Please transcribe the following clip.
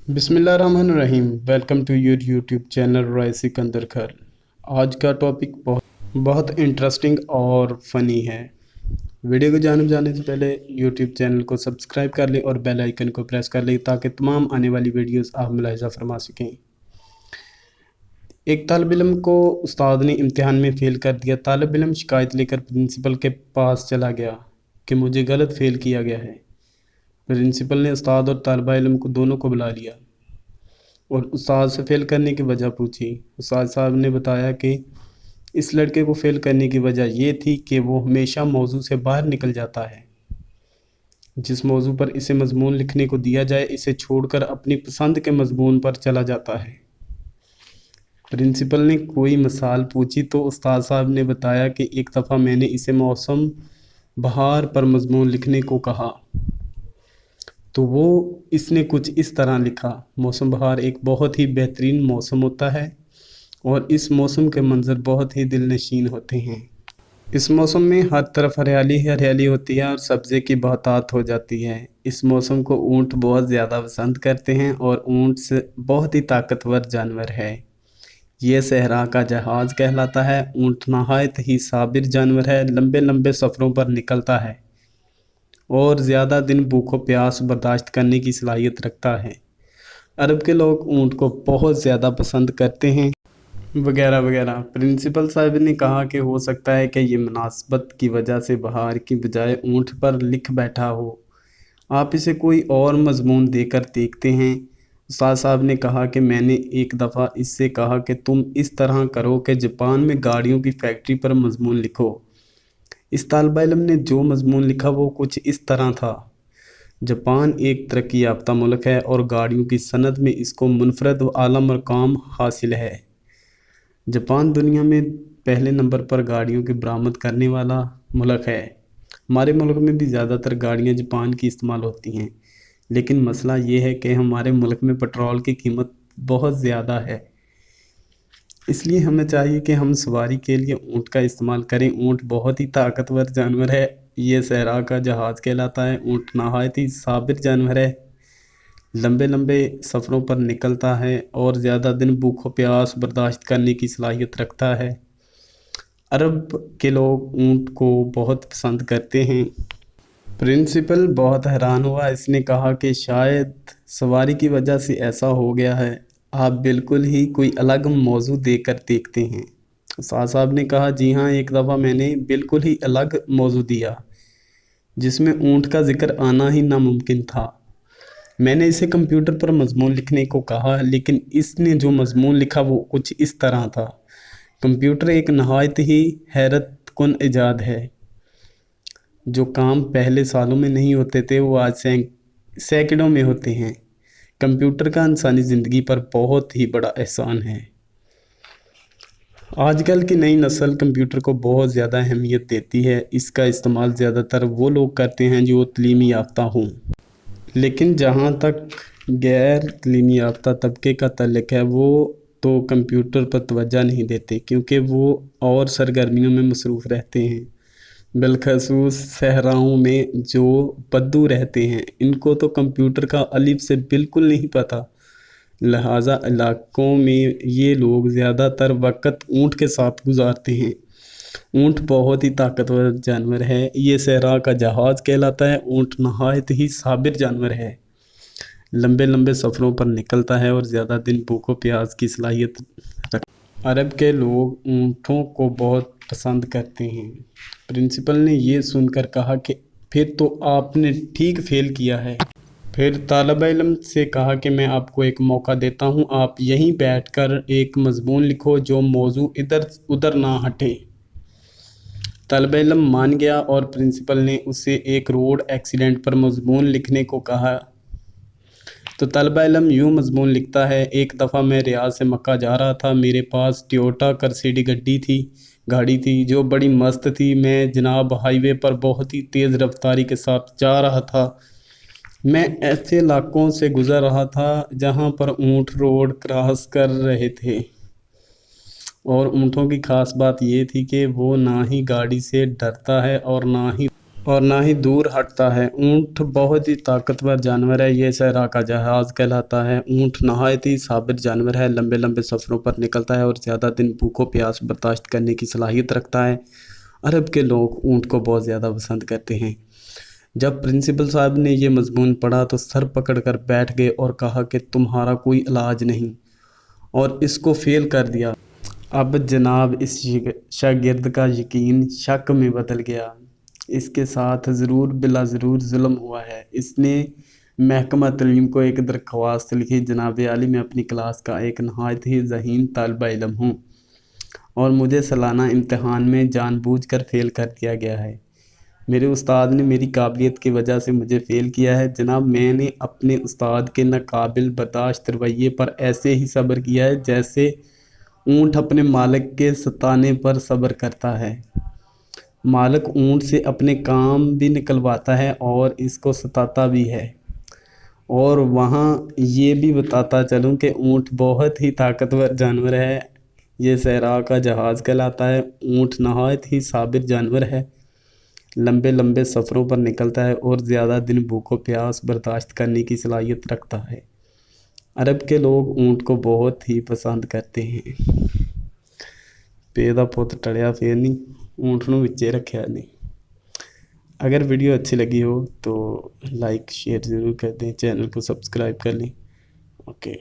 बिस्मिल्लाहिर्रहमानिर्रहीम। Welcome to your YouTube channel Roy Sikandar Khar. आज का टॉपिक बहुत इंटरेस्टिंग और फ़नी है। वीडियो को जाने से पहले यूट्यूब चैनल को सब्सक्राइब कर लें और बेल आइकन को प्रेस कर लें ताकि तमाम आने वाली वीडियोस आप मुलाहिज़ा फरमा सकें। एक तालिब इल्म को उस्ताद ने इम्तिहान में फ़ेल कर दिया। तालिब इल्म शिकायत लेकर प्रिंसिपल के पास चला गया कि मुझे गलत फ़ेल किया गया है। प्रिंसिपल ने उस्ताद और तालिबा इल्म को दोनों को बुला लिया और उस्ताद से फ़ेल करने की वजह पूछी। उस्ताद साहब ने बताया कि इस लड़के को फ़ेल करने की वजह ये थी कि वो हमेशा मौजू से बाहर निकल जाता है। जिस मौजू पर इसे मज़मून लिखने को दिया जाए इसे छोड़कर अपनी पसंद के मज़मून पर चला जाता है। प्रिंसिपल ने कोई मिसाल पूछी तो उस्ताद साहब ने बताया कि एक दफ़ा मैंने इसे मौसम बहार पर मज़मून लिखने को कहा तो वो इसने कुछ इस तरह लिखा। मौसम बहार एक बहुत ही बेहतरीन मौसम होता है और इस मौसम के मंज़र बहुत ही दिलनशीन होते हैं। इस मौसम में हर तरफ हरियाली ही हरियाली होती है और सब्ज़े की बहुतात हो जाती है। इस मौसम को ऊँट बहुत ज़्यादा पसंद करते हैं और ऊँट से बहुत ही ताकतवर जानवर है। ये सहरा का जहाज़ कहलाता है। ऊँट नहायत ही साबिर जानवर है, लंबे लंबे सफ़रों पर निकलता है और ज़्यादा दिन भूखों प्यास बर्दाश्त करने की सलाहियत रखता है। अरब के लोग ऊँट को बहुत ज़्यादा पसंद करते हैं वगैरह वगैरह। प्रिंसिपल साहब ने कहा कि हो सकता है कि ये मुनासबत की वजह से बहार की बजाय ऊँट पर लिख बैठा हो। आप इसे कोई और मज़मून देकर देखते हैं। उस्ताद साहब ने कहा कि मैंने एक दफ़ा इससे कहा कि तुम इस तरह करो कि जापान में गाड़ियों की फैक्ट्री पर मज़मून लिखो। इस तालिबा इल्म ने जो मज़मून लिखा वो कुछ इस तरह था। जापान एक तरक्की याफ्ता मुल्क है और गाड़ियों की सनत में इसको मुनफरद व आला मकाम हासिल है। जापान दुनिया में पहले नंबर पर गाड़ियों की बरामद करने वाला मुल्क है। हमारे मुल्क में भी ज़्यादातर गाड़ियाँ जापान की इस्तेमाल होती हैं, लेकिन मसला ये है कि हमारे मुल्क में पेट्रोल की कीमत बहुत ज़्यादा है। इसलिए हमें चाहिए कि हम सवारी के लिए ऊँट का इस्तेमाल करें। ऊँट बहुत ही ताकतवर जानवर है। ये सहरा का जहाज़ कहलाता है। ऊँट नहायत ही साबिर जानवर है, लंबे लंबे सफ़रों पर निकलता है और ज़्यादा दिन भूख प्यास बर्दाश्त करने की सलाहियत रखता है। अरब के लोग ऊँट को बहुत पसंद करते हैं। प्रिंसिपल बहुत हैरान हुआ। इसने कहा कि शायद सवारी की वजह से ऐसा हो गया है। आप बिल्कुल ही कोई अलग मौजू देकर देखते हैं। उस्ताद साहब ने कहा जी हाँ, एक दफ़ा मैंने बिल्कुल ही अलग मौजू दिया जिसमें ऊँट का ज़िक्र आना ही नामुमकिन था। मैंने इसे कंप्यूटर पर मज़मून लिखने को कहा, लेकिन इसने जो मज़मून लिखा वो कुछ इस तरह था। कंप्यूटर एक नहायत ही हैरत कुन इजाद है। जो काम पहले सालों में नहीं होते थे वो आज सैकड़ों में होते हैं। कंप्यूटर का इंसानी ज़िंदगी पर बहुत ही बड़ा एहसान है। आजकल की नई नस्ल कंप्यूटर को बहुत ज़्यादा अहमियत देती है। इसका इस्तेमाल ज़्यादातर वो लोग करते हैं जो तलीमी याफ्ता हों, लेकिन जहाँ तक गैर तलीमी याफ्ता तबके का तल्लुक़ है वो तो कंप्यूटर पर तवज्जो नहीं देते क्योंकि वो और सरगर्मियों में मसरूफ़ रहते हैं। बिलखसूस सहराओं में जो बद्दू रहते हैं इनको तो कंप्यूटर का अलिफ से बिल्कुल नहीं पता। लिहाजा इलाक़ों में ये लोग ज़्यादातर वक़्त ऊँट के साथ गुजारते हैं। ऊँट बहुत ही ताकतवर जानवर है। ये सहरा का जहाज़ कहलाता है। ऊँट नहायत ही साबिर जानवर है, लंबे लंबे सफ़रों पर निकलता है और ज़्यादा दिन भूखों प्यास की सलाहियत रखता है। अरब के लोग ऊँटों को बहुत पसंद करते हैं। प्रिंसिपल ने ये सुनकर कहा कि फिर तो आपने ठीक फ़ेल किया है। फिर तालिबा इल्म से कहा कि मैं आपको एक मौका देता हूँ, आप यहीं बैठकर एक मज़मून लिखो जो मौजू इधर उधर ना हटे। तालिबा इल्म मान गया और प्रिंसिपल ने उसे एक रोड एक्सीडेंट पर मज़मून लिखने को कहा। तो तालिबा इल्म यूँ मज़मून लिखता है, एक दफ़ा मैं रियाद से मक्का जा रहा था। मेरे पास टोयोटा कर्सिडी गाड़ी थी जो बड़ी मस्त थी। मैं जनाब हाईवे पर बहुत ही तेज़ रफ्तारी के साथ जा रहा था। मैं ऐसे इलाक़ों से गुज़र रहा था जहाँ पर ऊँट रोड क्रॉस कर रहे थे और ऊँटों की ख़ास बात ये थी कि वो ना ही गाड़ी से डरता है और ना ही और ना ही दूर हटता है। ऊँट बहुत ही ताकतवर जानवर है, ये सहरा का जहाज़ कहलाता है। ऊँट नहायत ही साबिर जानवर है, लंबे लंबे सफ़रों पर निकलता है और ज़्यादा दिन भूखों प्यास बर्दाश्त करने की सलाहियत रखता है। अरब के लोग ऊँट को बहुत ज़्यादा पसंद करते हैं। जब प्रिंसिपल साहब ने ये मजमून पढ़ा तो सर पकड़ कर बैठ गए और कहा कि तुम्हारा कोई इलाज नहीं, और इसको फेल कर दिया। अब जनाब इस शागिर्द का यकीन शक में बदल गया। इसके साथ ज़रूर बिला ज़रूर जुल्म हुआ है। इसने महकमा तालीम को एक दरख्वास्त लिखी, जनाब आली मैं अपनी क्लास का एक नहायत ही ज़हीन तालिब इल्म हूँ और मुझे सालाना इम्तहान में जानबूझकर फ़ेल कर दिया गया है। मेरे उस्ताद ने मेरी काबिलियत की वजह से मुझे फ़ेल किया है। जनाब मैंने अपने उस्ताद के नाकाबिल बर्दाश्त रवैये पर ऐसे ही सब्र किया है जैसे ऊँट अपने मालिक के सताने पर सब्र करता है। मालिक ऊँट से अपने काम भी निकलवाता है और इसको सताता भी है। और वहाँ ये भी बताता चलूँ कि ऊँट बहुत ही ताकतवर जानवर है, ये सहरा का जहाज़ कहलाता है। ऊँट नहायत ही साबिर जानवर है, लंबे लंबे सफ़रों पर निकलता है और ज़्यादा दिन भूखों प्यास बर्दाश्त करने की सलाहियत रखता है। अरब के लोग ऊँट को बहुत ही पसंद करते हैं। पेदा पुत टड़िया फिर नहीं, ऊँट नूं विच्चे रखिया नहीं। अगर वीडियो अच्छी लगी हो तो लाइक शेयर ज़रूर कर दें, चैनल को सब्सक्राइब कर लें। ओके।